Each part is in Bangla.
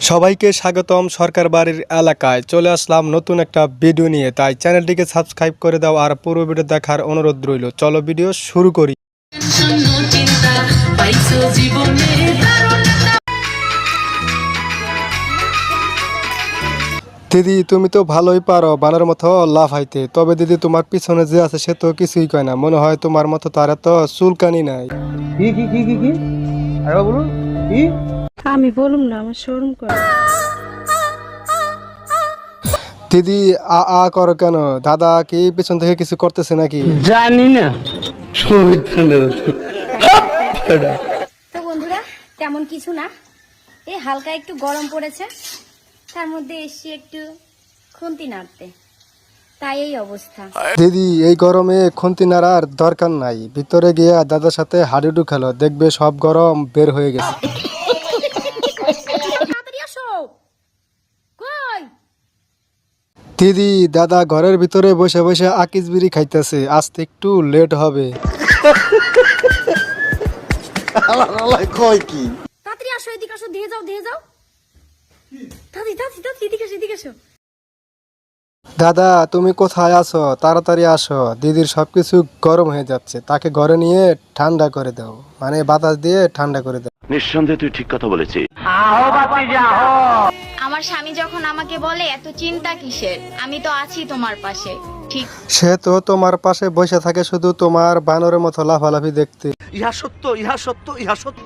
সবাইকে স্বাগতম সরকার বাড়ির এলাকায় চলে আসলাম নতুন একটা ভিডিও নিয়ে। তাই চ্যানেলটিকে সাবস্ক্রাইব করে দাও আর পুরো ভিডিও দেখার অনুরোধ রইল। চলো ভিডিও শুরু করি। দিদি তুমি তো ভালোই পারো বানর মতো লাফাইতে, তবে দিদি তোমার পিছনে যে আছে সে তো কিছুই কয় না, মনে হয় তোমার মতো তার এত চুলকানি নাই। কি আরে বলুন কি? আমি বলুম না, আমার শরম করে। দিদি আ করো কেন? দাদা কি পিছন থেকে কিছু করতেছে নাকি? জানি না। তো বন্ধুরা, তেমন কিছু না, এই হালকা একটু গরম পড়েছে, তার মধ্যে এসে একটু খুন্তি নাড়তে, তাই এই অবস্থা। দিদি এই গরমে খুন্তি নাড়ার দরকার নাই, ভিতরে গিয়ে দাদার সাথে হাডুডু খেলো, দেখবে সব গরম বের হয়ে গেছে। তাড়াতাড়ি আসো। কই? দিদি দাদা ঘরের ভিতরে বসে বসে আকিস বিড়ি খাইতেছে, আসতে একটু লেট হবে। তাড়াতাড়ি আসো, এদিকে আসো, দিয়ে যাও। তাড়াতাড়ি এদিকে আসো। দাদা তুমি কোথায় আছো? তাড়াতাড়ি আসো, দিদির সবকিছু গরম হয়ে যাচ্ছে, তাকে ঘরে নিয়ে ঠান্ডা করে দাও, মানে বাতাস দিয়ে ঠান্ডা করে দাও। নিঃসন্দেহে তুই ঠিক কথা বলেছিস। আমার স্বামী যখন আমাকে বলে এত চিন্তা কিসের, আমি তো আছি তোমার পাশে, ঠিক? সে তো তোমার পাশে বসে থাকে শুধু তোমার বানরের মতো লাফালাফি দেখতে।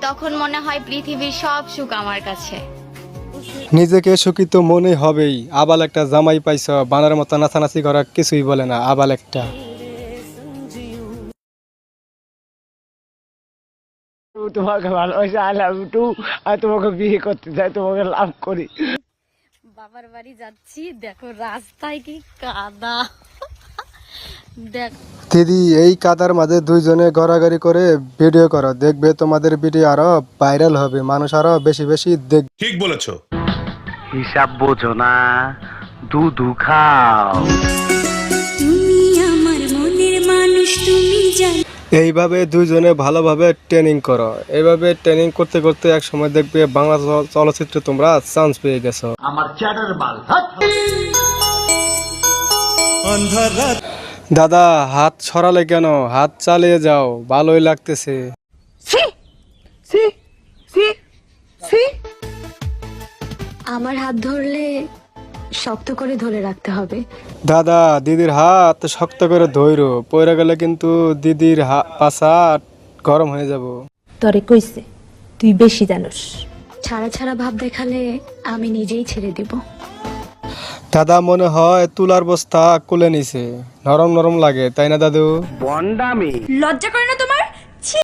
তখন মনে হয় পৃথিবীর সব সুখ আমার কাছে। নিজেকে সুখী তো মনে হবেই, আবাল একটা জামাই পাইছ, বানরের মতো নাচানাচি করা কিছুই বলে না, আবাল একটা। তোমাকে ভালোবাসি, আই লাভ ইউ টু। আর তোমাকে বিয়ে করতে চাই, তোমাকে লাভ করি। বাবার বাড়ি যাচ্ছি, দেখো রাস্তায় কি কাদা। দেখ দিদি এই কাদার মাঝে দুইজনে গড়াগড়ি করে ভিডিও করো, দেখবে তোমাদের ভিডিও আরো ভাইরাল হবে, মানুষ আরো বেশি বেশি দেখ। ঠিক বলেছো। হিসাব বোঝো না, দুধু খাও। এইভাবে দুইজনে ভালোভাবে ট্রেনিং করো, এইভাবে ট্রেনিং করতে করতে এক সময় দেখবে বাংলা চলচ্চিত্রে তোমরা চান্স পেয়ে গেছো। দাদা হাত সরালে কেন? হাত চালিয়ে যাও, ভালোই লাগতেছে। আমার হাত ধরলে শক্ত করে ধরে রাখতে হবে। দাদা দিদির হাত শক্ত করে ধইরো, পড়ে গেলে কিন্তু দিদির পাছা গরম হয়ে যাব। তরে কইছে তুই বেশি জানোস। ছাড়া ভাব দেখালে আমি নিজেই ছেড়ে দিব। দাদা মনে হয় তুলার বস্তা কোলে নিছে, নরম নরম লাগে তাই না দাদু? বন্ডামি। লজ্জা করে না তোমার?